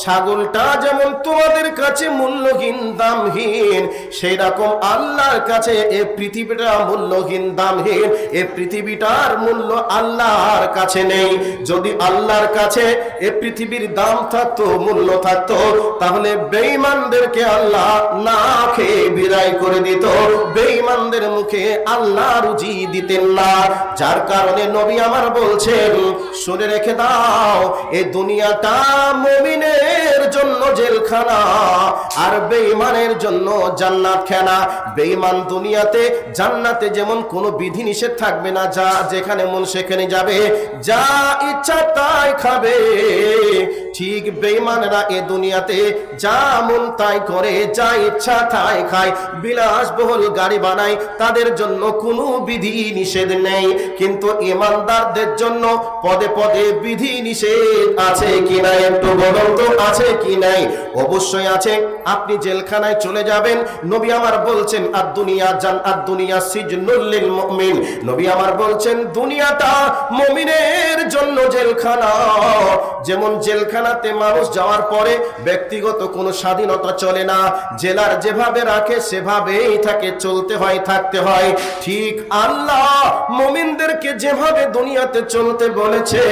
ছাগলটা যেমন তোমাদের কাছে মূল্যহীন দামহীন, সেই রকম আল্লাহর কাছে এই পৃথিবীটা মূল্যহীন দামহীন। এই পৃথিবীটার মূল্য আল্লাহর কাছে নেই। যদি আল্লাহর কাছে এই পৃথিবীর দাম থাকতো, মূল্য থাকতো, তাহলে বেঈমানদেরকে আল্লাহ না খেয়ে বিদায় করে দিত, বেঈমানদের মুখে আল্লাহ রুজি দিতেন না। যার কারণে নবী আমার বলছেন, শুনে রেখে দাও, এই দুনিয়াটা মুমিনের জন্য জেলখানা আর বেঈমানের জন্য জান্নাতখানা। বেঈমান দুনিয়াতে, জান্নাতে যেমন কোনো বিধি নিষেধ থাকবে না, যা যেখানে মন সেখানে যাবে, যা ইচ্ছা তাই খাবে, ঠিক বেঈমানরা এ দুনিয়াতে যা মন তাই করে, যা ইচ্ছা তাই খায়, বিলাসবহুল গাড়ি বানায়, তাদের জন্য কোনো বিধি নিষেধ নেই। কিন্তু ঈমানদারদের জন্য পদে পদে বিধি নিষেধ আছে কি নাই, একটু বলুন তো, আছে কি নাই? অবশ্যই আছে। আপনি জেলখানায় চলে যাবেন, নবী আমার বলছেন আদ-দুনিয়া সিজনুল লিল মুমিন। নবী আমার বলছেন দুনিয়াটা মুমিনের জন্য জেলখানা। যেমন জেলখানাতে মানুষ যাওয়ার পরে ব্যক্তিগত কোনো স্বাধীনতা চলে না, জেলার যেভাবে রাখে সেভাবেই থাকে, চলতে হয়, থাকতে হয়। ঠিক আল্লাহ মুমিনদেরকে যেভাবে দুনিয়াতে চলতে বলেছে,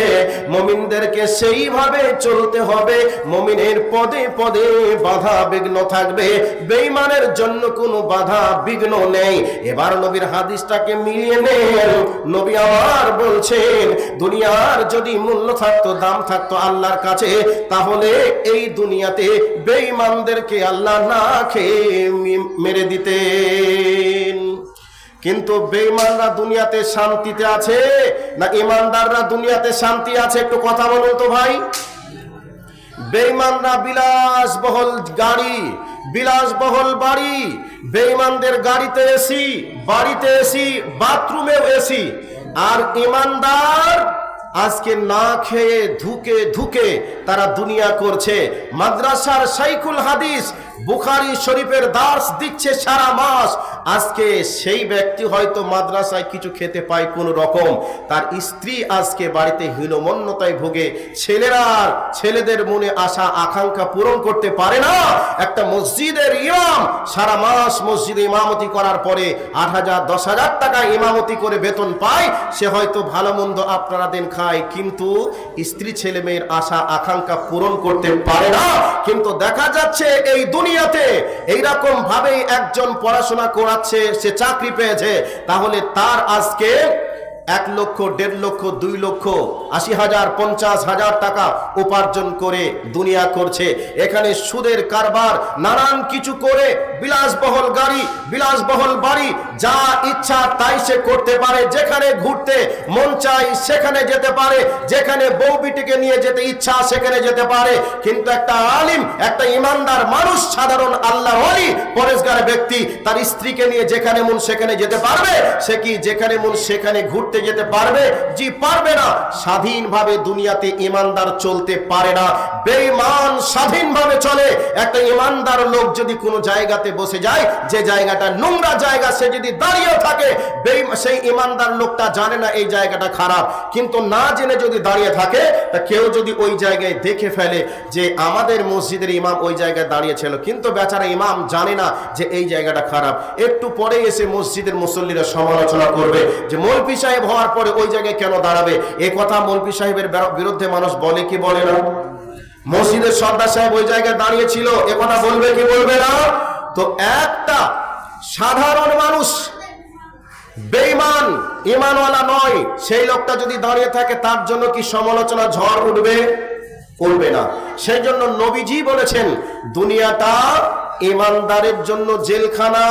মুমিনদেরকে সেইভাবে চলতে হবে। মুমিনের পদে পদে বাধা বিঘ্ন থাকবে, বেঈমানের জন্য কোনো বাধা বিঘ্ন নেই। এবার নবীর হাদিসটাকে মিলিয়ে নেন। নবী আমার বলছেন, দুনিয়ার যদি মূল্য থাকতো, দাম থাকতো আল্লাহর কাছে, তাহলে এই দুনিয়াতে বেঈমানদেরকে আল্লাহ না খেয়ে মেরে দিতেন। কিন্তু বেঈমানরা দুনিয়াতে শান্তিতে আছে না ঈমানদাররা দুনিয়াতে শান্তি আছে? একটু কথা বলুন তো ভাই। বেঈমানরা বিলাসবহুল গাড়ি, বিলাসবহুল বাড়ি, বেঈমানদের গাড়িতে এসি, বাড়িতে এসি, বাথরুমেও এসি। আর ঈমানদার আজকে না খেয়ে ধুকে ধুকে তারা দুনিয়া করছে। মাদ্রাসার শাইখুল হাদিস বুখারী শরীফের দার্স দিচ্ছে সারা মাস। আজকে সেই ব্যক্তি হয়তো মাদ্রাসায় কিছু খেতে পায় কোন রকম, তার স্ত্রী আজকে বাড়িতে হীনমন্যতায় ভোগে, ছেলেদের মনে আশা আকাঙ্ক্ষা পূরণ করতে পারে না। একটা মসজিদের ইমাম সারা মাস মসজিদে ইমামতি করার পরে 8,000 10,000 টাকা ইমামতি করে বেতন পায়, সে হয়তো ভালো মন্দ আপনারা দেন খায়, কিন্তু স্ত্রী ছেলে মেয়ের আশা আকাঙ্ক্ষা পূরণ করতে পারে না। কিন্তু দেখা যাচ্ছে এই দুনিয়াতে এইরকম ভাবে একজন পড়াশোনা করাচ্ছে, সে চাকরি পেয়েছে, তাহলে তার আজকে 1 লক্ষ, 1.5 লক্ষ, 2 লক্ষ, 80,000 50,000 টাকা উপার্জন করে দুনিয়া করছে। এখানে সুদের কারবার, নানান কিছু করে, বিলাসবহুল গাড়ি, বিলাসবহুল বাড়ি, যা ইচ্ছা তাই সে করতে পারে। যেখানে ঘুরতে মন চাই সেখানে যেতে পারে, যেখানে বউ বিটিকে নিয়ে যেতে ইচ্ছা সেখানে যেতে পারে। কিন্তু একটা আলিম, একটা ঈমানদার মানুষ, সাধারণ আল্লাহর ওলি, পরেশগার ব্যক্তি তার স্ত্রীকে নিয়ে যেখানে মন সেখানে যেতে পারবে? সে কি যেখানে মন সেখানে ঘুরতে যেতে পারবে? জি পারবে না। স্বাধীনভাবে দুনিয়াতে ঈমানদার চলতে পারে না, বেঈমান স্বাধীনভাবে চলে। একটা ঈমানদার লোক যদি কোনো জায়গাতে বসে যায়, যে জায়গাটা নোংরা জায়গা, সে যদি দাঁড়িয়ে থাকে, সেই ঈমানদার লোকটা জানে না এই জায়গাটা খারাপ, কিন্তু না জেনে যদি দাঁড়িয়ে থাকে, তা কেউ যদি ওই জায়গায় দেখে ফেলে যে আমাদের মসজিদের ইমাম ওই জায়গায় দাঁড়িয়েছিল, কিন্তু বেচারা ইমাম জানে না যে এই জায়গাটা খারাপ, একটু পরে এসে মসজিদের মুসল্লিরা সমালোচনা করবে যে মৌলভী সাহেব হওয়ার পরে ওই জায়গায় কেন দাঁড়াবে। এই কথা মৌলভী সাহেবের বিরুদ্ধে মানুষ বলে কি বলে না? মসজিদের সর্দার সাহেব ওই জায়গায় দাঁড়িয়েছিল, এ কথা বলবে কি বলবে না? তো একটা সাধারণ মানুষ, বেঈমান, ঈমানওয়ালা নয়, সেই লোকটা যদি দাঁড়িয়ে থাকে, তার জন্য কি সমালোচনা ঝড় উঠবে? উঠবে না। সেই জন্য নবীজি বলেছেন, দুনিয়াটা ঈমানদারের জন্য জেলখানা,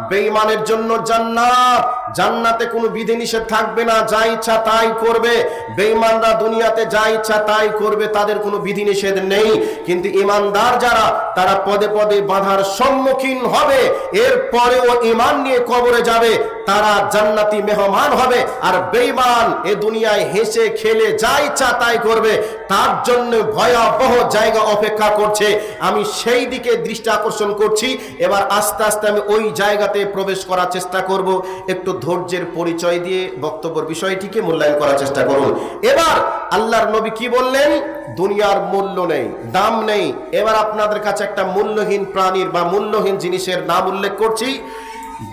বেঈমানের জন্য জান্নাত। জান্নাতে কোনো বিধিনিষেধ থাকবে না, যা ইচ্ছা তাই করবে। বেঈমানরা দুনিয়াতে যা ইচ্ছা তাই করবে, তাদের কোনো বিধিনিষেধ নেই। কিন্তু ঈমানদার যারা, তারা পদে পদে বাধার সম্মুখীন হবে, এরপরেও ঈমান নিয়ে কবরে যাবে, তারা জান্নাতি মেহমান হবে। আর বেঈমান এ দুনিয়ায় হেসে খেলে যা ইচ্ছা তাই করবে, তার জন্য ভয়াবহ জায়গা অপেক্ষা করছে। আমি সেই দিকে দৃষ্টি আকর্ষণ করছি। এবার আস্তে আস্তে আমি ওই জায়গাতে প্রবেশ করার চেষ্টা করব। একটু ধৈর্যের পরিচয় দিয়ে বক্তব্যের বিষয়টিকে মূল্যায়ন করার চেষ্টা করুন। এবার আল্লাহর নবী কি বললেন? দুনিয়ার মূল্য নেই, দাম নেই। এবার আপনাদের কাছে একটা মূল্যহীন প্রাণীর বা মূল্যহীন জিনিসের নাম উল্লেখ করছি।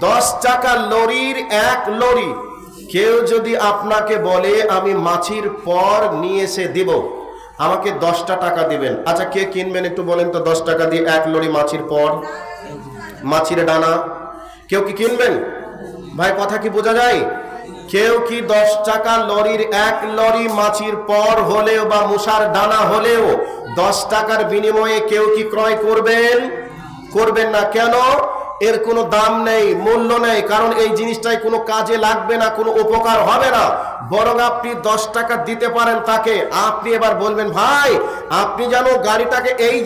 10 টাকা লরির এক লরি। কেউ যদি আপনাকে বলে আমি মাছির পর নিয়ে এসে দিব, আমাকে 10টা টাকা দিবেন, আচ্ছা কে কিনবেন একটু বলেন তো? 10 টাকা দিয়ে এক লরি মাছির পর, মাছির ডানা, কেউ কি কিনবেন? ভাই কথা কি বোঝা যায়? কেউ কি 10 টাকা লরির এক লরি মাছির পর হলেও বা মশার ডানা হলেও 10 টাকার বিনিময়ে কেউ কি ক্রয় করবেন? করবেন না। কেন? এর কোনো দাম নেই, মূল্য নেই। কারণ এই জিনিসটাই কোনো কাজে লাগবে না, কোনো উপকার হবে না। বরং আপনি 10 টাকা দিতে পারেন তাকে। আপনি এবার বলবেন ভাই আপনি জানো গাড়িটাকে এই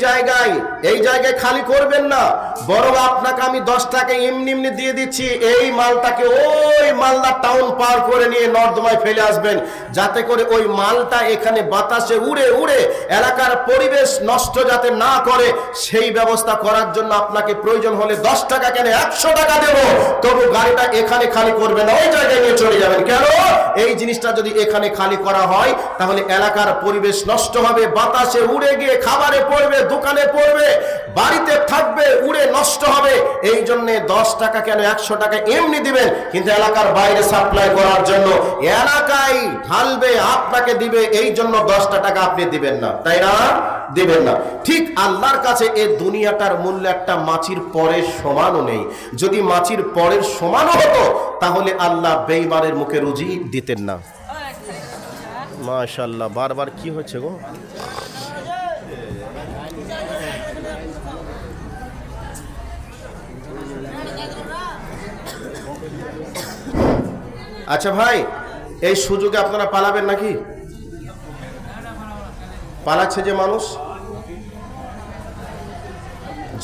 জায়গায় খালি করবেন না, বরং আপনাকে আমি 10 টাকা এমনি দিয়ে দিচ্ছি। এই মালটাকে ওই মালদা টাউন পার করে নিয়ে নর্দমায় ফেলে আসবেন, যাতে করে ওই মালটা এখানে বাতাসে উড়ে উড়ে এলাকার পরিবেশ নষ্ট যাতে না করে, সেই ব্যবস্থা করার জন্য আপনাকে প্রয়োজন হলে 10 টাকা কেন 100 টাকা দেব, তবু গাড়িটা এখানে খালি করবে না, ওই জায়গায় নিয়ে চলে যাবেন। কেন? এই জিনিসটা যদি এখানে খালি করা হয় তাহলে এলাকার পরিবেশ নষ্ট হবে, বাতাসে উড়ে গিয়ে খাবারে পড়বে, দোকানে পড়বে, বাড়িতে থাকবে, উড়ে নষ্ট হবে। এই জন্য 10 টাকা কেন 100 টাকা এমনি দিবেন, কিন্তু এলাকার বাইরে সাপ্লাই করার জন্য এলাকায় ঢালবে, আপনাকে দিবে, এই জন্য 10টা টাকা আপনি দিবেন না, তাই না? দিবেন না। ঠিক আল্লাহর কাছে এই দুনিয়াটার মূল্য একটা মাছির পরের সমানও নেই। যদি মাছির পরের সমানও হতো তাহলে আল্লাহ বেঈমানের মুখে রুজি দিতেন না। মাশাআল্লাহ, বারবার কি হচ্ছে গো? আচ্ছা ভাই, এই সুযোগে আপনারা পালাবেন নাকি? পালাচ্ছে যে মানুষ,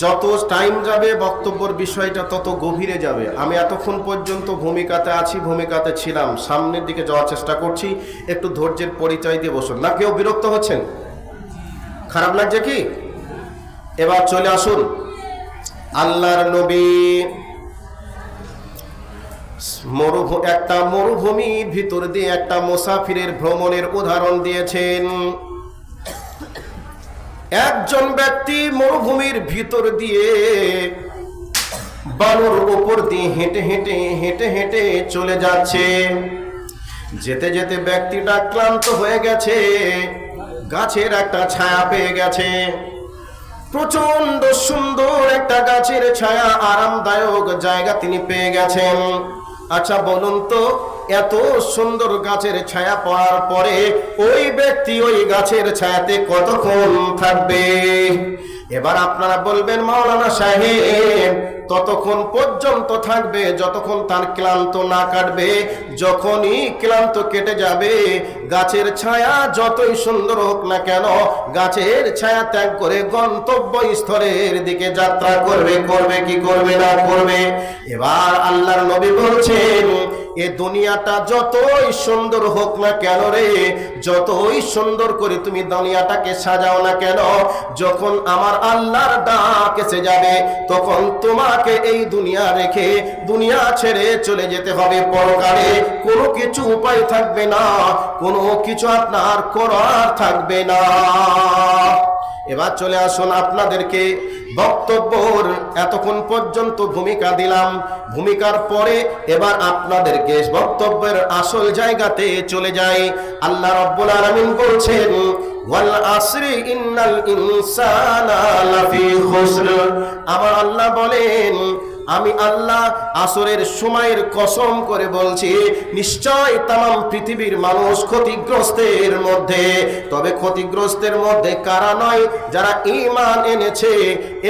যত টাইম যাবে বক্তব্যের বিষয়টা তত গভীরে যাবে। আমি এতক্ষণ পর্যন্ত ভূমিকাতে আছি, ভূমিকাতে ছিলাম, সামনের দিকে যাওয়ার চেষ্টা করছি। একটু ধৈর্যের পরিচয় দিয়ে বসুন। না কেউ বিরক্ত হচ্ছেন? খারাপ লাগছে কি? এবার চলে আসুন। আল্লাহর নবী একটা মরুভূমির ভিতর দিয়ে একটা মুসাফিরের ভ্রমণের উদাহরণ দিয়েছেন। একজন ব্যক্তি মরুভূমির ভিতর দিয়ে বালুর উপর দিয়ে হেঁটে হেঁটে হেঁটে হেঁটে চলে যাচ্ছে। যেতে যেতে ব্যক্তিটা ক্লান্ত হয়ে গেছে, গাছের একটা ছায়া পেয়ে গেছে। প্রচন্ড সুন্দর একটা গাছের ছায়া, আরামদায়ক জায়গা তিনি পেয়ে গেছেন। আচ্ছা বলুন তো, এত সুন্দর গাছের ছায়া পাওয়ার পরে ওই ব্যক্তি ওই গাছের ছায়াতে কতক্ষণ থাকবে? এবার আপনারা বলবেন মাওলানা সাহেব ততক্ষণ পর্যন্ত থাকবে যতক্ষণ তার ক্লান্ত না কাটবে। যখনই ক্লান্ত কেটে যাবে, গাছের ছায়া যতই সুন্দর হোক না কেন, গাছের ছায়া ত্যাগ করে গন্তব্য স্থলের দিকে যাত্রা করবে। করবে কি করবে না? করবে। এবার আল্লাহর নবী বলছেন এ দুনিয়াটা যতই সুন্দর হোক না কেন রে, যতই সুন্দর করে তুমি দুনিয়াটাকে সাজাও না কেন, যখন আমার আল্লাহর ডাক এসে যাবে তখন তোমাকে এই দুনিয়া রেখে দুনিয়া ছেড়ে চলে যেতে হবে পরকালে। কোনো কিছু উপায় থাকবে না, কোনো কিছু আপনার করার থাকবে না। এবার চলে আসুন, আপনাদেরকে বক্তব্যর এতক্ষণ পর্যন্ত ভূমিকা দিলাম, ভূমিকার পরে এবার আপনাদেরকে বক্তব্যের আসল জায়গাতে চলে যাই। আল্লাহ রাব্বুল আলামিন বলছেন ওয়াল আসরি ইন্নাল ইনসানা লাফি খুসর। আমার আল্লাহ বলেন আমি আল্লাহ আসরের সময়ের কসম করে বলছি, নিশ্চয় তাম পৃথিবীর মানুষ ক্ষতিগ্রস্তের মধ্যে। তবে ক্ষতিগ্রস্তের মধ্যে কারা নয়? যারা ঈমান এনেছে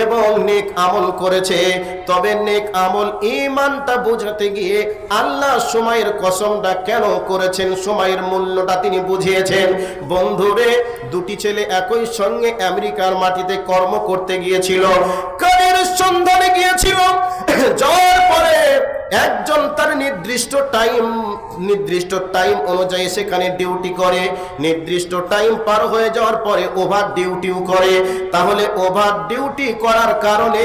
এবং নেক আমল করেছে। তবে নেক আমল ঈমানটা বোঝাতে গিয়ে আল্লাহ সময়ের কসমটা কেন করেছেন, সময়ের মূল্যটা তিনি বুঝিয়েছেন। বন্ধুরে, দুটি ছেলে একই সঙ্গে আমেরিকার মাটিতে কর্ম করতে গিয়েছিল, কাজের সন্ধানে গিয়েছিল। যাওয়ার পরে একজন তার নির্দিষ্ট টাইম অনুযায়ী সেখানে ডিউটি করে, নির্দিষ্ট টাইম পার হয়ে যাওয়ার পরে ওভার ডিউটিও করে, তাহলে ওভার ডিউটি করার কারণে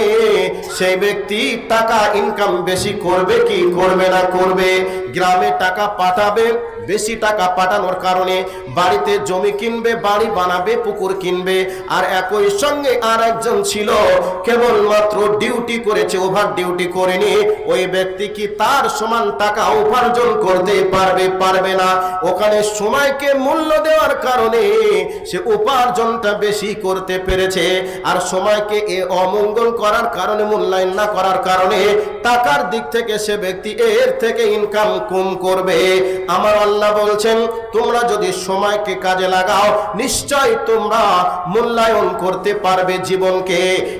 সেই ব্যক্তি টাকা ইনকাম বেশি করবে কি করবে না? করবে। গ্রামে টাকা পাঠাবে, বেশি টাকা পাঠানোর কারণে বাড়িতে জমি কিনবে, বাড়ি বানাবে, পুকুর কিনবে। আর একই সঙ্গে আর একজন ছিল কেবলমাত্র ডিউটি করেছে, ওভার ডিউটি করেনি, ওই ব্যক্তি কি তার সমান টাকা উপার্জন করতে পারবে? পারবে না। ওখানে সময়কে মূল্য দেওয়ার কারণে সে উপার্জনটা বেশি করতে পেরেছে, আর সময়কে অমঙ্গল করার কারণে, মূল্যায়ন না করার কারণে টাকার দিক থেকে সে ব্যক্তি এর থেকে ইনকাম কম করবে। আমার আল্লাহ বলছেন, তোমরা যদি সময়কে কাজে লাগাও নিশ্চয় তোমরা মূল্যায়ন করতে পারবে জীবনকে।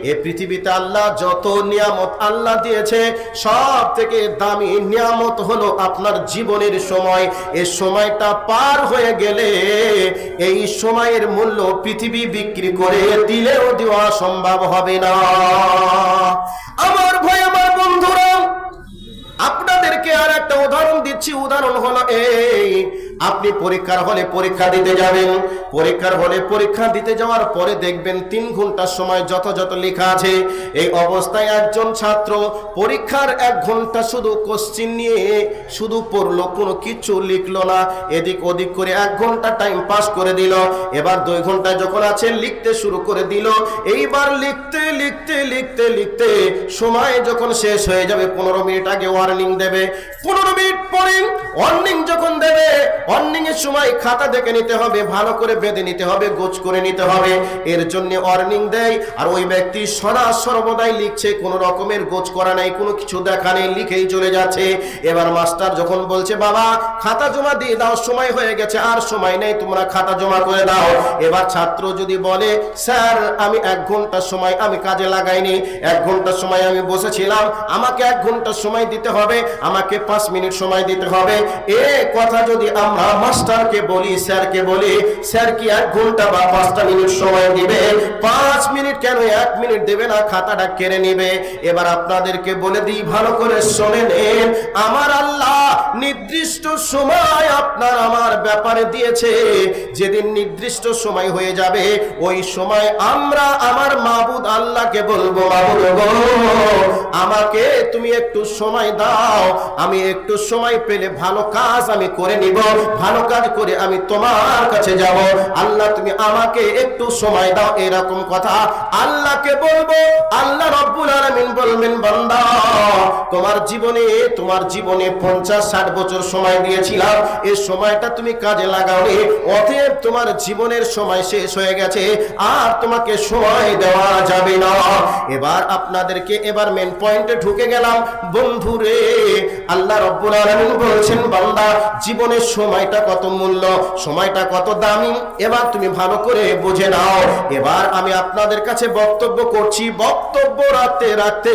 এই পৃথিবীতে আল্লাহ যত নিয়ামত আল্লাহ দিয়েছে, সব থেকে দামি নিয়ামত হলো আপনার জীবনের সময়। এই সময়টা পার হয়ে গেলে এই সময়ের মূল্য পৃথিবী বিক্রি করে দিলেও দেওয়া সম্ভব হবে না। আমার ভাই, আমার বন্ধুরা, আপনাদেরকে আর একটা উদাহরণ দিচ্ছি। উদাহরণ হলো এই, আপনি পরীক্ষার হলে পরীক্ষা দিতে যাবেন, পরীক্ষার হলে পরীক্ষা দিতে যাওয়ার পরে দেখবেন 3 ঘন্টার সময় যথাযথ লেখা আছে। এই অবস্থায় একজন ছাত্র পরীক্ষার 1 ঘন্টা শুধু কোশ্চিন নিয়ে শুধু পড়লো, কোনো কিছু লিখলো না, এদিক ওদিক করে 1 ঘন্টা টাইম পাস করে দিল। এবার 2 ঘন্টা যখন আছে লিখতে শুরু করে দিল। এইবার লিখতে লিখতে লিখতে লিখতে সময় যখন শেষ হয়ে যাবে, 15 মিনিট আগে ওয়ার্নিং দেবে, 15 মিনিট পরে ওয়ার্নিং যখন দেবে, ওয়ার্নিং এর সময় খাতা দেখে নিতে হবে, ভালো করে বেঁধে নিতে হবে, গোছ করে নিতে হবে, এর জন্য ওয়ার্নিং দেয়। আর ওই ব্যক্তি সদা সর্বদাই লিখছে, কোনো রকমের গোছ করা নাই, কোনো কিছু দেখা নেই, লিখেই চলে যাচ্ছে। এবার মাস্টার যখন বলছে, বাবা খাতা জমা দিয়ে দাও, সময় হয়ে গেছে, আর সময় নেই, তোমরা খাতা জমা করে দাও। এবার ছাত্র যদি বলে, স্যার আমি 1 ঘন্টা সময় আমি কাজে লাগাইনি, 1 ঘন্টা সময় আমি বসেছিলাম, আমাকে 1 ঘন্টা সময় দিতে হবে, আমাকে 5 মিনিট সময় দিতে হবে। এ কথা যদি আমরা মাস্টারকে বলি, স্যারকে বলি, স্যার কি 1 ঘন্টা বা 5টা মিনিট সময় দিবে? 5 মিনিট কেন, 1 মিনিট দেবে না, খাতাটা কেড়ে নেবে। এবার আপনাদেরকে বলে দিই, ভালো করে শোনেন, আমার আল্লাহ নির্দিষ্ট সময় আপনার আমার ব্যাপারে দিয়েছে। যেদিন নির্দিষ্ট সময় হয়ে যাবে, ওই সময় আমরা আমার মাবুদ আল্লাহকে বলবো, মাবুদ গো আমাকে তুমি একটু সময় দাও, আমি একটু সময় পেলে ভালো কাজ আমি করে নিব, ভালো কাজ করে আমি তোমার কাছে যাব, আল্লাহ তুমি আমাকে একটু সময় দাও। এরকম কথা আল্লাহকে বলবো। আল্লাহ রব্বুল আলামিন বলবেন, বান্দা তোমার জীবনে 50-60 বছর সময় দিয়েছিলাম, এই সময়টা তুমি কাজে লাগাওনি, অতএব তোমার জীবনের সময় শেষ হয়ে গেছে, আর তোমাকে সময় দেওয়া যাবে না। এবার আপনাদেরকে এবার মেন পয়েন্টে ঢুকে গেলাম। বন্ধুরে, আল্লাহ রব্বুল আলামিন বলছেন, বান্দা জীবনের সময়টা কত মূল্য, সময়টা কত দামি, এবার তুমি ভালো করে বুঝে নাও। এবার আমি আপনাদের কাছে বক্তব্য করছি, বক্তব্য রাখতে রাখতে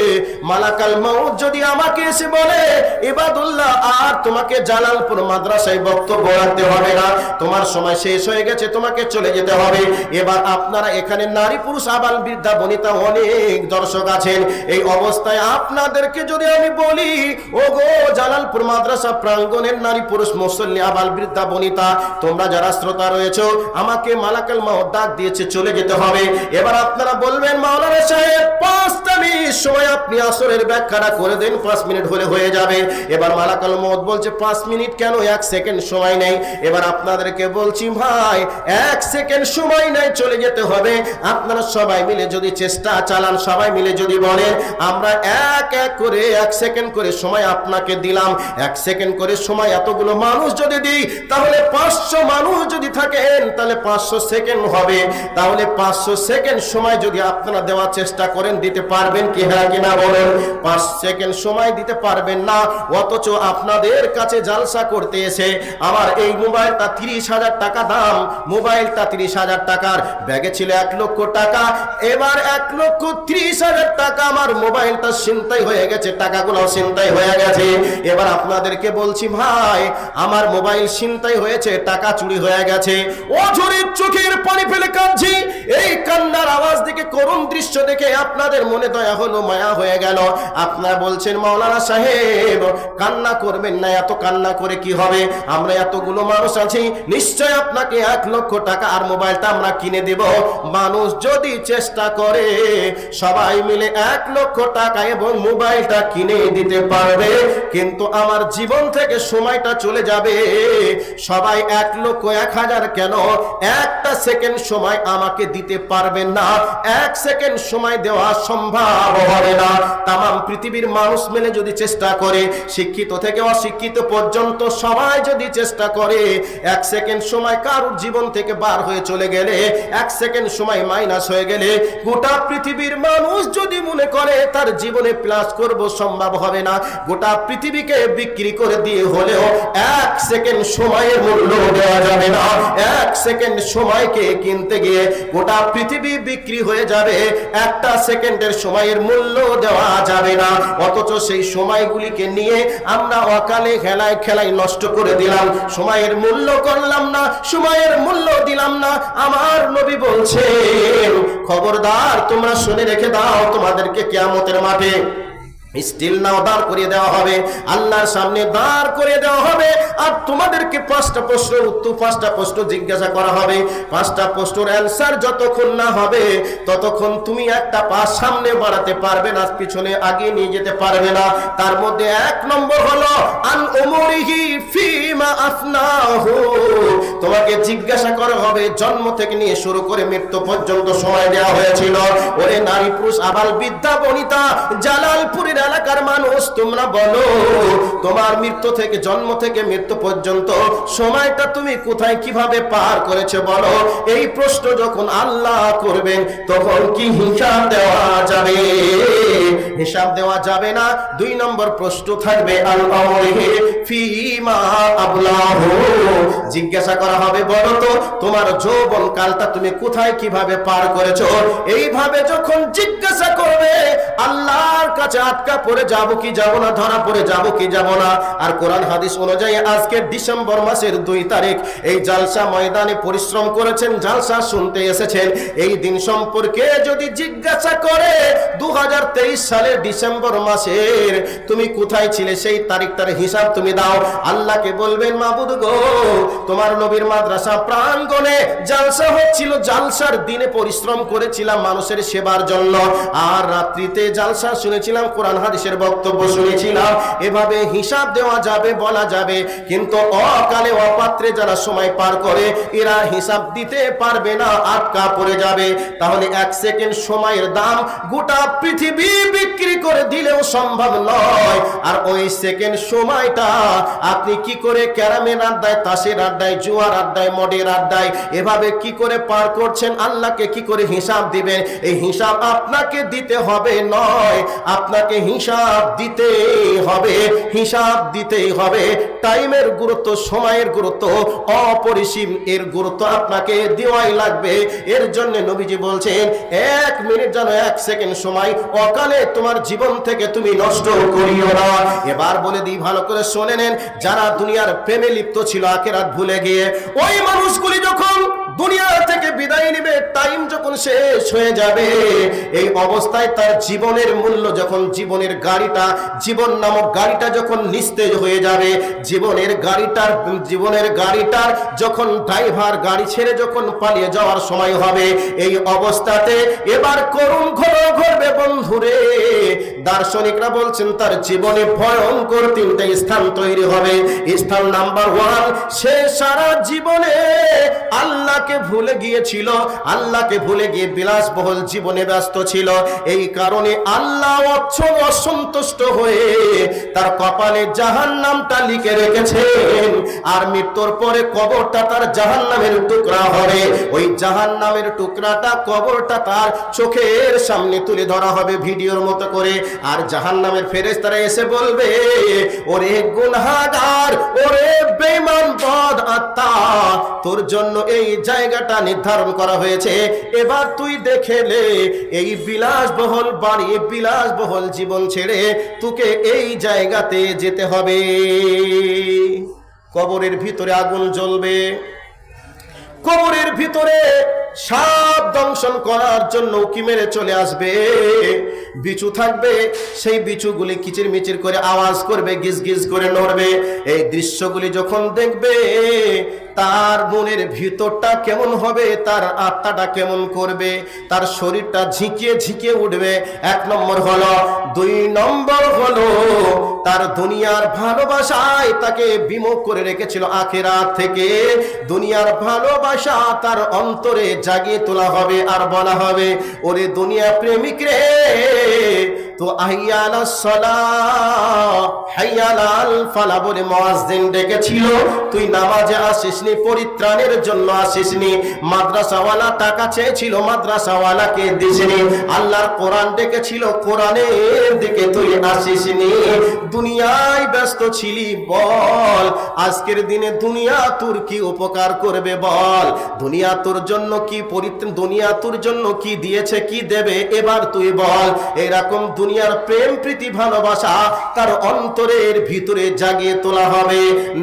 মালাকাল মউত যদি আমাকে এসে বলে, ইবাদুল্লাহ আর তোমাকে জালালপুর মাদ্রাসায় বক্তব্য রাখতে হবে না, তোমার সময় শেষ হয়ে গেছে, তোমাকে চলে যেতে হবে। এবার আপনারা এখানে নারী পুরুষ আবাল বৃদ্ধা বনিতা অনেক দর্শক আছেন, এই অবস্থায় আপনাদেরকে যদি আমি বলি, ও গো জালালপুর মাদ্রাসা প্রাঙ্গণের নারী পুরুষ মুসল্লি আবাল বৃদ্ধা বনিতা, তোমরা যারা শ্রোতা রয়েছে, আমাকে মালাকাল মউত ডাক দিয়েছে, চলে যেতে হবে। এবার আপনারা বলবেন, মাওলানা সাহেব 5টা মিনিট সময় আপনি আসরের ব্যাখ্যাটা করে দেন, 5 মিনিট হলে হয়ে যাবে। এবার মালাকাল মউত বলছে, 5 মিনিট কেন, 1 সেকেন্ড সময় নেই। এবার আপনাদেরকে বলছি, ভাই 1 সেকেন্ড সময় নেই, চলে যেতে হবে। আপনারা সবাই মিলে যদি চেষ্টা চালান, সবাই মিলে যদি বলেন, আমরা এক এক করে 1 সেকেন্ড করে সময় আপনাকে দিলাম, 1 সেকেন্ড করে সময় এতগুলো মানুষ যদি দিই, তাহলে 500 মানুষ যদি থাকেন, তাহলে 500 সেকেন্ড হবে। তাহলে 500 সেকেন্ড সময় যদি আপনারা দেওয়ার চেষ্টা করেন, দিতে পারবেন কি, হ্যাঁ কিনা বলেন? 5 সেকেন্ড সময় দিতে পারবেন না, অথচ আপনাদের কাছে জালসা করতে এসে আমার এই মোবাইলটা 30,000 টাকা দাম, মোবাইলটা 30,000 টাকার, ব্যাগে ছিল 1 লক্ষ টাকা, এবার 1,30,000 টাকা আমার মোবাইলটা ছিনতাই হয়ে গেছে, টাকাগুলো ছিনতাই হয়ে গেছে। এবার আপনাদেরকে বলছি, ভাই আমার মোবাইল ছিনতাই হয়েছে, টাকা চুরি হয়ে গেছে, অঝরে চোখের পানি ফেলে কাঁদছি, এই কান্নার আওয়াজ দিকে করুণ দৃশ্য দেখে আপনাদের মনে দয়া হলো, মায়া হয়ে গেল। আপনারা বলছেন মাওলানা সাহেব কান্না করবেন না, এত কান্না করে কি হবে, আমরা এতগুলো মানুষ আছি, নিশ্চয় আপনাকে 1 লক্ষ টাকা আর মোবাইলটা আমরা কিনে দেব। মানুষ যদি চেষ্টা করে সবাই মিলে 1 লক্ষ টাকা এবং মোবাইলটা কিনে দিতে পারবে, কিন্তু আমার জীবন থেকে সময়টা চলে যাবে। সবাই 1 লক্ষ 1000 কেন, একটা সেকেন্ড সময় আমাকে দিতে পারবেন না, 1 সেকেন্ড সময় দেওয়া সম্ভব হবে না। তামাম পৃথিবীর মানুষ মিলে যদি চেষ্টা করে, শিক্ষিত থেকে অশিক্ষিত পর্যন্ত সবাই যদি চেষ্টা করে, 1 সেকেন্ড সময় কারোর জীবন থেকে বার হয়ে চলে গেলে, 1 সেকেন্ড সময় মাইনাস হয়ে গেলে, গোটা পৃথিবীর মানুষ যদি মনে করে তার জীবনে প্লাস করব, সম্ভব হবে না। গোটা পৃথিবীকে বিক্রি করে দিয়ে হলেও 1 সেকেন্ড সময়ের মূল্য দেওয়া যাবে না। 1 সেকেন্ড সময়কে কিনতে গিয়ে গোটা পৃথিবী বিক্রি হয়ে যাবে, 1টা সেকেন্ডের সময়ের মূল্য দেওয়া যাবে না। অথচ সেই সময়গুলিকে নিয়ে আমরা অকালে খেলায় নষ্ট করে দিলাম, সময়ের মূল্য করলাম না, সময়ের মূল্য দিলাম না। আমার নবী বলছেন খবরদার তোমরা শুনে রেখে দাও, তোমাদেরকে কিয়ামতের মাঠে স্টিল নাও দাঁড় করিয়ে দেওয়া হবে, আল্লাহর সামনে দাঁড় করিয়ে দেওয়া হবে। আর তোমাদেরকে 5টা প্রশ্নের উত্তর, 5টা প্রশ্ন জিজ্ঞাসা করা হবে। 5টা প্রশ্নের অ্যান্সার যতক্ষণ না হবে ততক্ষণ তুমি একটা পা সামনে বাড়াতে পারবে না, পিছনে আগিয়ে নিয়ে যেতে পারবে না। তার মধ্যে 1 নম্বর হলো আন উমরিহি ফিমা আফনাহু, তোমাকে জিজ্ঞাসা করা হবে জন্ম থেকে নিয়ে শুরু করে মৃত্যু পর্যন্ত সময় দেওয়া হয়েছিল। ওরে নারী পুরুষ আবাল বৃদ্ধা বনিতা জালালপুরের এলাকার মানুষ, তোমরা বলো তোমার মৃত্যু থেকে জন্ম থেকে মৃত্যু পর্যন্ত সময়টা তুমি কোথায় কিভাবে পার করেছো বলো। এই প্রশ্ন যখন আল্লাহ করবেন তখন কি হিসাব দেওয়া যাবে? হিসাব দেওয়া যাবে না। 2 নম্বর প্রশ্ন থাকবে আল আমরিহি ফিমা আবলাহু, জিজ্ঞাসা করা হবে বলো তো তোমার যৌবন কালটা তুমি কোথায় কিভাবে পার করেছো। এইভাবে যখন জিজ্ঞাসা করবে আল্লাহর কাছে আটকা পড়ে যাব কি যাব না, ধরা পড়ে যাব কি যাব না। আর কোরআন হাদিস অনুযায়ী আজকের ডিসেম্বর মাসের 2 তারিখ এই জালসা ময়দানে পরিশ্রম করেছেন, জালসা শুনতে এসেছেন। এই দিন সম্পর্কে যদি জিজ্ঞাসা করে 2023 সালের ডিসেম্বর মাসের তুমি কোথায় ছিলে, সেই তারিখটার হিসাব তুমি দাও। আল্লাহকে বলবেন মাবুদ গো, তোমার নবীর মাদ্রাসা প্রাঙ্গণে জালসা হচ্ছিল, জালসার দিনে পরিশ্রম করেছিলাম মানুষের সেবার জন্য, আর রাত্রিতে জালসা শুনেছিলাম, কোরআন হাদিসের বক্তব্য শুনেছিলাম। এভাবে হিসাব দেওয়া যাবে, বলা যাবে। কিন্তু অকালে অপাত্রে যারা সময় পার করে এরা হিসাব দিতে পারবে না, আটকা পড়ে যাবে। তাহলে 1 সেকেন্ড সময়ের দাম গোটা পৃথিবী বিক্রি করে দিলেও সম্ভব নয়। আর ওই সেকেন্ড সময়টা আপনি কি করে ক্যারামের আড্ডায়, তাসের আড্ডায়, জুয়ার আড্ডায়, মদের আড্ডায় এভাবে কি করে পার করছেন, আল্লাহকে কি করে হিসাব দিবেন? এই হিসাব আপনাকে দিতে হবে নয়, আপনাকে হিসাব দিতে হবে, হিসাব দিতেই হবে। টাইমের গুরুত্ব, সময়ের গুরুত্ব অপরিসীম, এর গুরুত্ব আপনাকে দেওয়াই লাগবে। এর জন্য নবীজি বলছেন 1 মিনিট যেন 1 সেকেন্ড সময় অকালে তোমার জীবন থেকে তুমি নষ্ট করিও না। এবার বলে দিই, ভালো করে শুনে নেন, যারা দুনিয়ার প্রেমে লিপ্ত ছিল আখিরাত ভুলে গিয়ে, ওই মানুষগুলি যখন দুনিয়া থেকে বিদায় নেবে, টাইম যখন শেষ হয়ে যাবে, এই অবস্থায় তার জীবনের মূল্য যখন, জীবনের গাড়িটা, জীবন নামক গাড়িটা যখন নিস্তেজ হয়ে যাবে, জীবনের গাড়িটার যখন ড্রাইভার গাড়ি ছেড়ে যখন পালিয়ে যাওয়ার সময় হবে, এই অবস্থাতে এবার করুণ ঘটবে বন্ধুরে। দার্শনিকরা বলছেন তার জীবনে ভয়ঙ্কর 3টে স্থান তৈরি হবে। স্থান নাম্বার 1, সে সারা জীবনে আল্লাহকে ভুলে গিয়েছিল, আল্লাহকে ভুলে গিয়ে বিলাসবহুল জীবনে ব্যস্ত ছিল। এই কারণে আল্লাহ অসন্তুষ্ট হয়ে তার কপালে জাহান্নামটা লিখে রেখেছেন। আর মৃত্যুর পরে কবরটা তার জাহান্নামের টুকরা হবে। ওই জাহান্নামের টুকরাটা, কবরটা তার চোখের সামনে তুলে ধরা হবে ভিডিওর মতো করে। আর জাহান্নামের ফেরেশতারা এসে বলবে, ওরে গুনাহগার, ওরে বেঈমান বদ আত্মা, তোর জন্য এই জায়গাটা নির্ধারণ করা হয়েছে। এবার তুই দেখে নে, এই বিলাসবহুল বাড়ি, বিলাসবহুল জীবন ছেড়ে তোকে এই জায়গাতে যেতে হবে। কবরের ভিতরে আগুন জ্বলবে, কবরের ভিতরে সব দংশন করার জন্য উকি মেরে চলে আসবে। বিছু থাকবে, সেই বিছুগুলি কিচির মিচির করে আওয়াজ করবে, গিজ গিজ করে নড়বে। এই দৃশ্যগুলি যখন দেখবে তার মনের ভিতরটা কেমন হবে, তার আত্মাটা কেমন করবে, তার শরীরটা ঝিঁকিয়ে ঝিঁকিয়ে উঠবে। 1 নম্বর হলো। 2 নম্বর হলো তার দুনিয়ার ভালোবাসায় তাকে বিমুখ করে রেখেছিল আখিরাত থেকে। দুনিয়ার ভালোবাসা তার অন্তরে জাগিয়ে তোলা হবে, আর বলা হবে, ওরে দুনিয়া প্রেমিক রে, তো হাইয়া আলাস সালাহ হাইয়া আলাল ফালাহ বলে মুয়াজ্জিন ডেকেছিল, তুই নামাজে আসিসনি, পরিত্রাণের জন্য আসিসনি। মাদ্রাসাওয়ালা টাকা চেয়েছিল, মাদ্রাসাওয়ালাকে দিসনি। আল্লাহর কোরআন ডেকেছিল, কোরআনের দিকে তুই আসিসনি। দুনিয়ায় ব্যস্ত ছিলি, বল আজকের দিনে দুনিয়া তোর কি উপকার করবে বল? দুনিয়া তোর জন্য কি পরিত্রাণ, দুনিয়া তোর জন্য কি দিয়েছে, কি দেবে, এবার তুই বল। এরকম দুনিয়ার প্রেম প্রীতি ভালোবাসা তার অন্তরের ভিতরে জাগিয়ে তোলা হবে।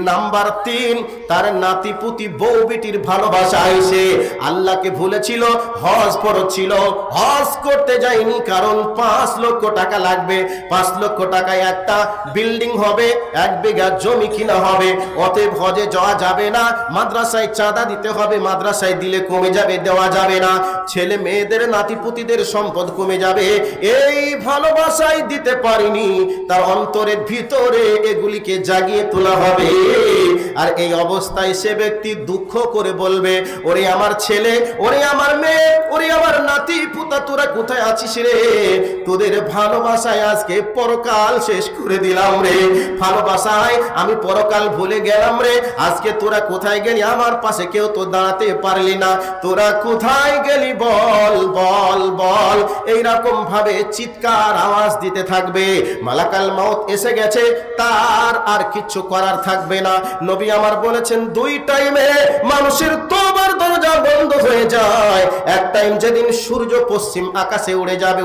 নাম্বার 3, তার নাতিপুতি বউ বেটির ভালোবাসা এসে আল্লাহকে ভুলেছিল, হজ ফরজ ছিল, হজ করতে যায়নি, কারণ 5 লক্ষ টাকা লাগবে। 5 লক্ষ টাকায় একটা বিল্ডিং হবে, 1 বিঘা জমি কিনা হবে। অতএব হজে যাওয়া যাবে না, মাদ্রাসায় চাঁদা দিতে হবে, মাদ্রাসায় দিলে কমে যাবে, দেওয়া যাবে না। ছেলে মেয়েদের নাতিপুতিদের সম্পদ কমে যাবে। এই ভালোবাসাই দিতে পারিনি, তার অন্তরের ভিতরে এগুলিকে জাগিয়ে তোলা হবে। আর এই অবস্থায় সে ব্যক্তি দুঃখ করে বলবে, ওরে আমার ছেলে, ওরে আমার মেয়ে, ওরে আমার নাতি পুতা, তোরা কোথায় আছিস রে? তোদের ভালোবাসায় আজকে পরকাল শেষ করে দিলাম রে। ভালোবাসায় আমি পরকাল ভুলে গেলাম রে। আজকে তোরা কোথায় গেলি? আমার পাশে কেউ তো দাঁড়াতে পারলি না। তোরা কোথায় গেলি বল বল বল। এইরকম ভাবে চিৎকার আওয়াজ দিতে থাকবে। মালাকাল মাউত এসে গেছে, তার আর কিছু করার থাকবে না। নবী আমার বলেছেন 2 টাইমে মানুষের তওবার দরজা বন্ধ হয়ে যায়। এক টাইম যেদিন সূর্য পশ্চিম আকাশে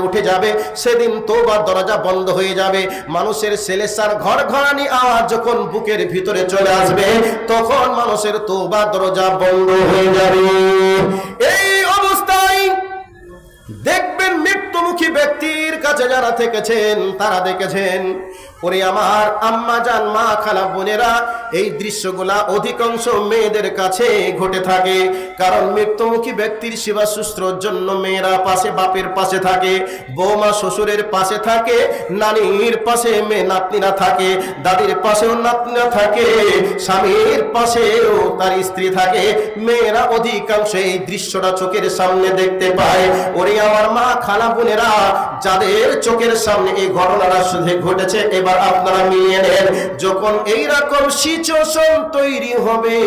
উঠে যাবে সেদিন তওবার দরজা বন্ধ হয়ে যাবে। মানুষের সেলেসার ঘর ঘরানি আওয়াজ যখন বুকের ভিতরে চলে আসবে, তখন মানুষের তওবার দরজা বন্ধ হয়ে যাবে। এই অবস্থায় দেখবেন মৃত্যুমুখী ব্যক্তির কাছে যারা থেকেছেন তারা দেখেছেন। ওরে আমার আম্মা জান, মা খালা বোনেরা, এই দৃশ্যগুলা অধিকাংশ মেয়েদের কাছে ঘটে থাকে। কারণ মৃত্যুমুখী ব্যক্তির সেবা শুশ্রূষার জন্য মেয়েরা পাশে, বাপের পাশে থাকে, বৌমা শ্বশুরের পাশে থাকে, নানির পাশে মেয়ে নাতনিরা থাকে, দাদির পাশেও নাতনিরা থাকে, স্বামীর পাশেও তার স্ত্রী থাকে। মেয়েরা অধিকাংশ এই দৃশ্যটা চোখের সামনে দেখতে পায়। ওরে আমার মা খালা বোনেরা, যাদের চোখের সামনে এই ঘটনাটা শুধু ঘটেছে, এবার আপনারা মিলিয়ে নেন। যখন এইরকম সিচুয়েশন তৈরি হবে,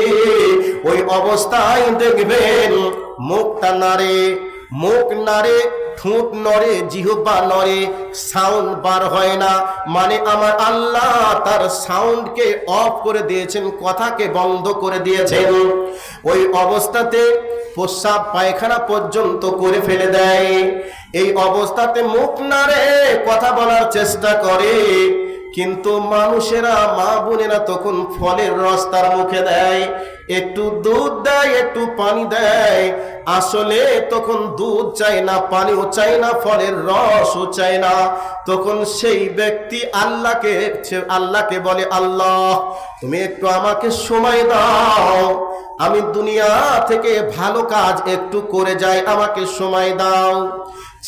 ওই অবস্থায় দেখবেন মুখটা নাড়ে, মুখ নাড়ে, ঠোঁট নড়ে, জিহ্বা নড়ে, সাউন্ড বার হয় না। মানে আমার আল্লাহ তার সাউন্ডকে অফ করে দিয়েছেন, কথাকে বন্ধ করে দিয়েছেন। ওই অবস্থাতে প্রস্রাব পায়খানা পর্যন্ত করে ফেলে দেয়। এই অবস্থাতে মুখ নাড়ে, কথা বলার চেষ্টা করে, কিন্তু মানুষেরা, মা বোনেরা তখন ফলের রস তার মুখে দেয়, একটু দুধ দেয়, একটু পানি দেয়। আসলে তখন দুধ চাই না, পানিও চাই না, ফলের রসও চাই না। তখন সেই ব্যক্তি আল্লাহকে বলে, আল্লাহ তুমি একটু আমাকে সময় দাও, আমি দুনিয়া থেকে ভালো কাজ একটু করে যাই, আমাকে সময় দাও।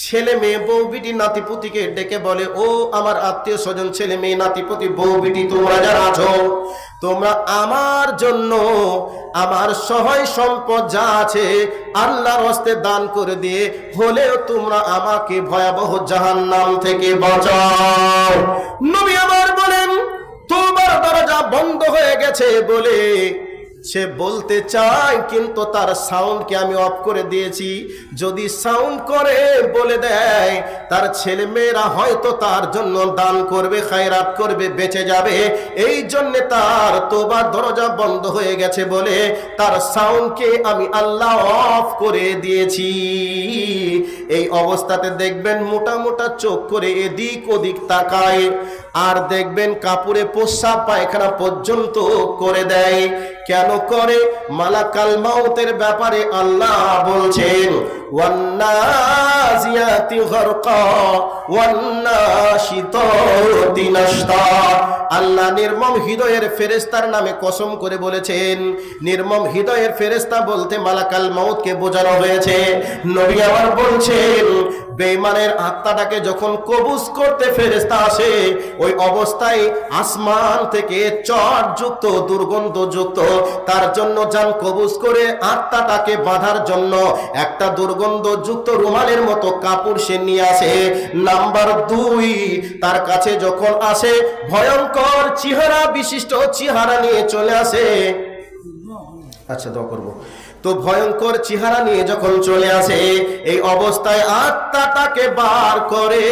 ছেলে মেয়ে, বউ বিটি, নাতিপুতিকে ডেকে বলে, ও আমার আত্মীয় স্বজন, ছেলে মেয়ে, নাতিপুতি, বউ বিটি, তোমরা যারা আছো, তোমরা আমার জন্য আমার সহায় সম্পদ যা আছে আল্লাহর হস্তে দান করে দিয়ে হলেও তোমরা আমাকে ভয়াবহ জাহান্নাম থেকে বাঁচাও। নবী আমার বলেন, তওবার দরজা বন্ধ হয়ে গেছে বলে সে বলতে চায়, কিন্তু তার সাউন্ডকে আমি অফ করে দিয়েছি। যদি সাউন্ড করে বলে দেয়, তার ছেলে মেয়েরা হয়তো তার জন্য দান করবে, খায়রাত করবে, বেঁচে যাবে। এই জন্যে তার তওবার দরজা বন্ধ হয়ে গেছে বলে তার সাউন্ডকে আমি আল্লাহ অফ করে দিয়েছি। এই অবস্থাতে দেখবেন মোটা মোটা চোখ করে এদিক ওদিক তাকায়, আর দেখবেন কাপড়ে প্রস্রাব পায়খানা পর্যন্ত করে দেয়। কেন করে? মালাকাল মাউতের ব্যাপারে আল্লাহ বলছেন ওয়ান্নাজিয়াতি গরকা ওয়ান্নাশিতাতি নাশতা। আল্লাহ নির্মম হৃদয়ের ফেরেশতার নামে কসম করে বলেছেন। নির্মম হৃদয়ের ফেরেশতা বলতে মালাকাল মাউতকে বোঝানো হয়েছে। নবী আমার বলছেন বেঈমানের আত্মাটাকে যখন কবজ করতে ফেরেশতা আসে, ওই অবস্থায় আসমান থেকে চটযুক্ত দুর্গন্ধযুক্ত তার জন্য জান কবজ করে আত্মাটাকে বাঁধার জন্য একটা দুর্গন্ধযুক্ত রুমালের মতো কাপড় সে নিয়ে আসে। নাম্বার 2, তার কাছে যখন আসে ভয়ঙ্কর চেহারা বিশিষ্ট চেহারা নিয়ে চলে আসে। আচ্ছা দোয়া করবো। তো ভয়ঙ্কর চেহারা নিয়ে যখন চলে আসে, এই অবস্থায় আত্মাটাকে বার করে।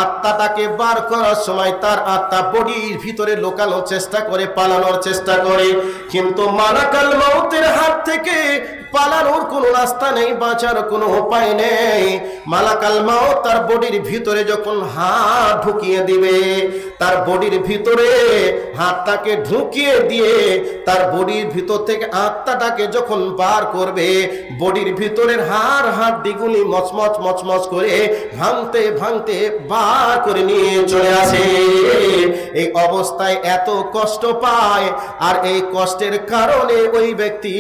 আত্মাটাকে বার করার সময় তার আত্মা বডির ভিতরে লোকানোর চেষ্টা করে, পালানোর চেষ্টা করে, কিন্তু মালাকাল মাউতের হাত থেকে পালানোর কোনো রাস্তা নেই, বাঁচার কোনো উপায় নেই। মালাকাল মাউত তার বডির ভিতরে যখন হাত ঢুকিয়ে দিবে, তার বডির ভিতরে হাতটাকে ঢুকিয়ে দিয়ে তার বডির ভিতর থেকে আত্মাটাকে যখন বার করবে, বডির ভিতরের হাড়গুলি মচমচ মচমচ করে ভাঙতে ভাঙতে বার করে নিয়ে চলে আসে। এই অবস্থায় এত কষ্ট পায়, আর এই কষ্টের কারণে ওই ব্যক্তি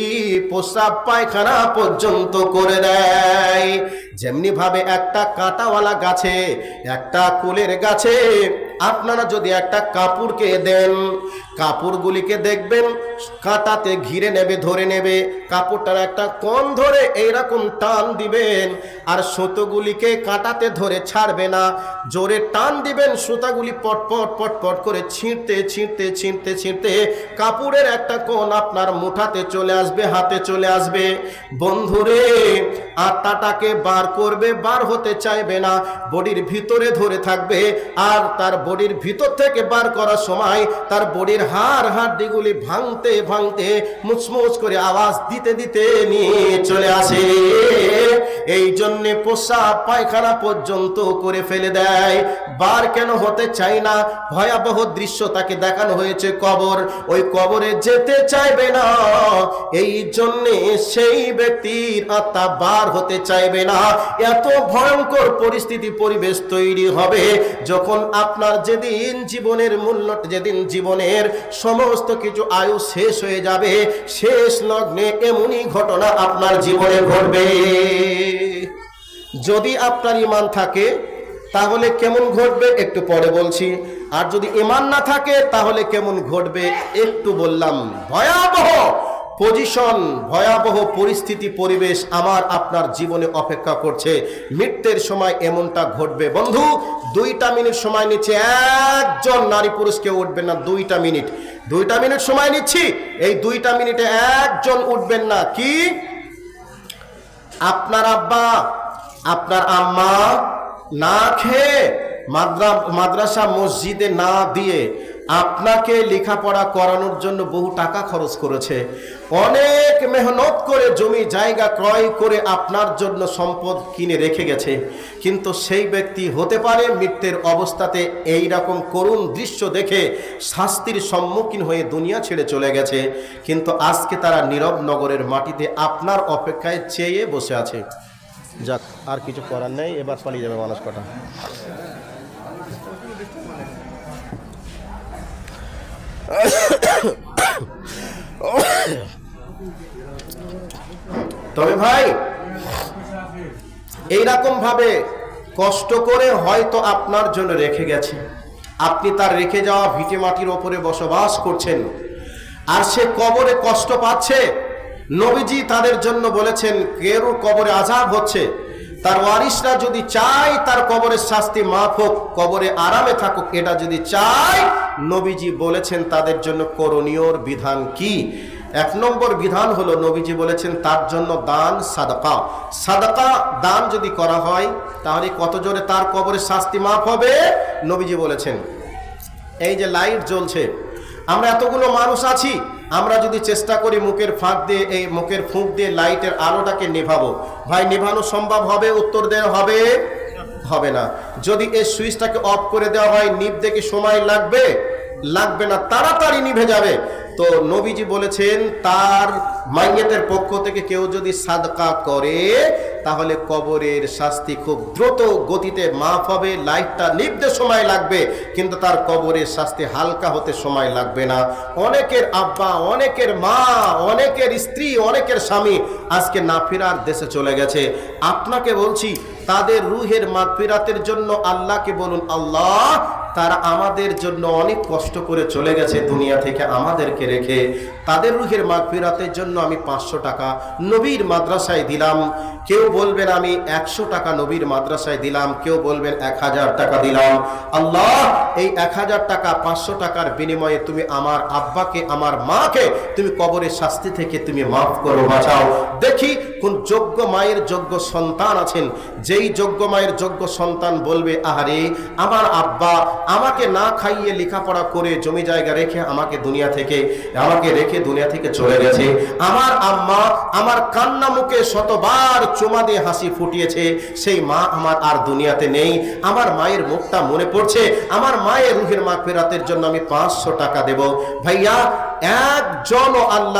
প্রস্রাব পায়খানা পর্যন্ত করে দেয়। যেমনি ভাবে একটা কাঁটাওয়ালা গাছে, একটা কুলের গাছে আপনারা যদি একটা কাপড়কে দেন, কাপড়গুলিকে দেখবেন কাঁটাতে ঘিরে নেবে, ধরে নেবে, কাপড়টার একটা কোণ ধরে এইরকম টান দিবেন, আর সুতোগুলিকে কাঁটাতে ধরে ছাড়বে না, জোরে টান দিবেন, সুতাগুলি পটপট পটপট করে ছিঁড়তে ছিঁড়তে ছিঁড়তে ছিঁড়তে কাপড়ের একটা কোণ আপনার মুঠাতে চলে আসবে, হাতে চলে আসবে। বন্ধুরে, আত্মাটাকে বার করবে, বার হতে চাইবে না, বডির ভিতরে ধরে থাকবে, আর তার বডির ভিতর থেকে বার করার সময় তার বডির হাড়গুলি ভাঙতে ভাঙতে মুচমুচ করে আওয়াজ দিতে দিতে নিয়ে চলে আসে। এই জন্যে প্রস্রাব পায়খানা পর্যন্ত করে ফেলে দেয়। বার কেন হতে চাই না? ভয়াবহ দৃশ্য তাকে দেখানো হয়েছে, কবর। ওই কবরে যেতে চাইবে না, এই জন্যে সেই ব্যক্তির আত্মা বার হতে চাইবে না। এত ভয়ঙ্কর পরিস্থিতি পরিবেশ তৈরি হবে যখন আপনার যেদিন জীবনের মূল্য, যেদিন জীবনের সমস্ত কিছু আয়ু শেষ হয়ে যাবে, শেষ লগ্নে এমনই ঘটনা আপনার জীবনে ঘটবে। যদি আপনার ঈমান থাকে তাহলে কেমন ঘটবে একটু পরে বলছি, আর যদি ঈমান না থাকে তাহলে কেমন ঘটবে একটু বললাম। ভয়াবহ পজিশন, ভয়াবহ পরিস্থিতি পরিবেশ আমার আপনার জীবনে অপেক্ষা করছে। মৃত্যুর সময় এমনটা ঘটবে। বন্ধু, 2টা মিনিট সময় নিচ্ছে, একজন নারী পুরুষ কেউ উঠবেন না। 2টা মিনিট সময় নিচ্ছি, এই 2টা মিনিটে একজন উঠবেন না। কি আপনার আব্বা, আপনার আম্মা না খেয়ে মাদ্রাসা মসজিদে না দিয়ে আপনাকে লেখাপড়া করানোর জন্য বহু টাকা খরচ করেছে, অনেক মেহনত করে জমি জায়গা ক্রয় করে আপনার জন্য সম্পদ কিনে রেখে গেছে, কিন্তু সেই ব্যক্তি হতে পারে মৃত্যুর অবস্থাতে এই রকম করুণ দৃশ্য দেখে শাস্তির সম্মুখীন হয়ে দুনিয়া ছেড়ে চলে গেছে, কিন্তু আজকে তারা নীরব নগরের মাটিতে আপনার অপেক্ষায় চেয়ে বসে আছে। যাক, আর কিছু করার নেই, এবার পালিয়ে যাবে মানুষ কটা। তবে ভাই, এইরকম ভাবে কষ্ট করে হয়তো আপনার জন্য রেখে গেছে, আপনি তার রেখে যাওয়া ভিটে মাটির ওপরে বসবাস করছেন, আর সে কবরে কষ্ট পাচ্ছে। নবীজি তাদের জন্য বলেছেন, কেউ কবরে আযাব হচ্ছে, তার ওয়ারিসরা যদি চায় তার কবরের শাস্তি মাফ হোক, কবরে আরামে থাকুক, এটা যদি চায়, নবীজি বলেছেন তাদের জন্য করণীয় বিধান কি। 1 নম্বর বিধান হলো, নবীজি বলেছেন তার জন্য দান, সাদাকা। সাদাকা দান যদি করা হয় তাহলে কত জোরে তার কবরের শাস্তি মাফ হবে। নবীজি বলেছেন, এই যে লাইট জ্বলছে, আমরা এতগুলো মানুষ আছি, আমরা যদি চেষ্টা করি মুখের ফাঁক দিয়ে, এই মুখের ফুঁক দিয়ে লাইটের আলোটাকে নেভাবো, ভাই নেভানো সম্ভব হবে? উত্তর দেওয়া হবে, হবে না। যদি এই সুইচটাকে অফ করে দেওয়া হয়, নিভতে কি সময় লাগবে? লাগবে না, তাড়াতাড়ি নিভে যাবে। তো নবীজি বলেছেন তার মাইয়েতের পক্ষ থেকে কেউ যদি সাদকা করে তাহলে কবরের শাস্তি খুব দ্রুত গতিতে মাফ হবে, লাইটটা নিভতে সময় লাগবে কিন্তু তার কবরের শাস্তি হালকা হতে সময় লাগবে না। অনেকের আব্বা, অনেকের মা, অনেকের স্ত্রী, অনেকের স্বামী আজকে নাফিরার দেশে চলে গেছে। আপনাকে বলছি তাদের রুহের মাগফিরাতের জন্য আল্লাহকে বলুন, আল্লাহ তারা আমাদের জন্য অনেক কষ্ট করে চলে গেছে দুনিয়া থেকে আমাদেরকে রেখে, তাদের রুহের মাগফিরাতের জন্য আমি 500 টাকা নবীর মাদ্রাসায় দিলাম। কেউ বলবেন আমি 100 টাকা নবীর মাদ্রাসায় দিলাম, কেউ বলবেন 1000 টাকা দিলাম। আল্লাহ এই 1000 টাকা 500 টাকার বিনিময়ে তুমি আমার আব্বাকে, আমার মাকে তুমি কবরের শাস্তি থেকে তুমি মাফ করো, বাঁচাও। দেখি কোন যোগ্য মায়ের যোগ্য সন্তান আছেন, যেই যোগ্য মায়ের যোগ্য সন্তান বলবে আহারে আমার আব্বা আমাকে না খাইয়ে লেখাপড়া করে জমি জায়গা রেখে আমাকে রেখে দুনিয়া থেকে চলে গেছে, আমার আম্মা আমার কান্না মুখে শতবার চুমা দিয়ে হাসি ফুটিয়েছে, সেই মা আমার আর দুনিয়াতে নেই, আমার মায়ের মুখটা মনে পড়ছে, আমার মায়ের রুহের মাগফিরাতের জন্য আমি 500 টাকা দেব। ভাইয়া একজন আল্লাহ